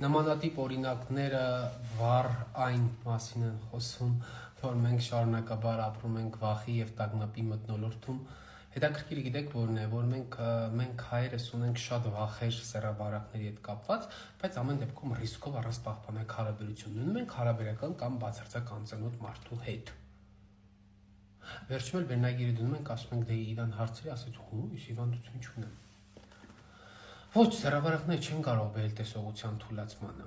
Նմանատիպ օրինակները վառ այն մասին են խոսում, որ մենք շարունակաբար ապրում ենք վախի և տագնապի մթնոլորտում։ Հետաքրքիր գիտեք որն է, որ մենք հայերս ունենք շատ վախեր սեռավարակների հետ կապված, բայց ամեն դեպքում ռիսկով առանց պահպանեք հարաբերություն ունենում ենք հարաբերական կամ բացարձակ անծանոթ մարդու հետ։ Վերջում էլ վերնագիրը դնում ենք, ասում ենք դե իրան հարցրի, ասեց հույս հիվանդություն չունեմ։ Ոչ, սեռավարակները չեն կարող բերել տեսողության թուլացմանը։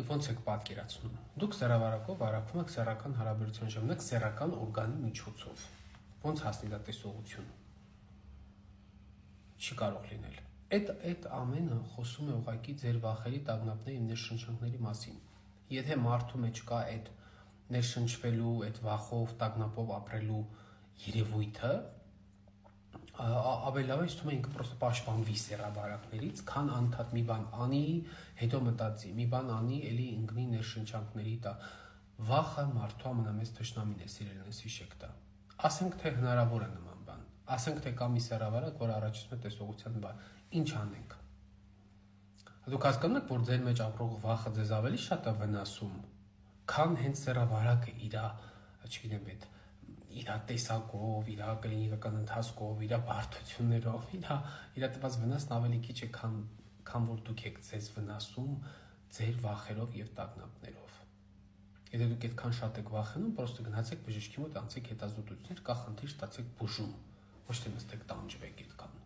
Ոնց եք պատկերացնում։ Դուք սեռավարակով վարակվում եք սեռական հարաբերության ժամանակ սեռական օրգանի միջոցով։ Ոնց հասնի դա տեսողություն։ Չի կարող լինել։ Այդ ամենը խոսում է ուղղակի ձեր վախերի, տագնապների և ներշնչանքների մասին։ Եթե մարդու մեջ կա այդ ներշնչվելու, այդ վախով, տագնապով ապրելու երևույթը, ավելի լավ է ինձ թվում է ինքը պրոստը պաշտպանվի սեռավարակներից, քան անդադ մի բան անի, հետո մտածի, մի բան անի, էլի ընկնի ներշնչանքների տա։ Վախը մարդու ամենամեծ թշնամին է, սիրելիներս, հիշեք դա։ Ասենք թե հնարավոր է նման բան։ Ասենք թե կա մի սեռավարակ, որ առաջացնում է տեսողության բան։ Ինչ անենք։ Դուք հասկանում եք, որ ձեր մեջ ապրող վախը ձեզ ավելի շատ է վնասում, քան հենց սեռավարակը չգիտեմ, իր տեսակով, իր կլինիկական ընթացքով, իր բարդություններով, իր տված վնասն ավելի քիչ է, քան որ դուք եք ձեզ վնասում ձեր վախերով և տագնապներով։ Եթե դուք այդքան շատ եք վախենում, պրոստը գնացեք բժշկի մոտ, անցեք հետազոտություններ, կա խնդիր, ստացեք բուժում, ոչ թե նստեք տանջվեք այդքան։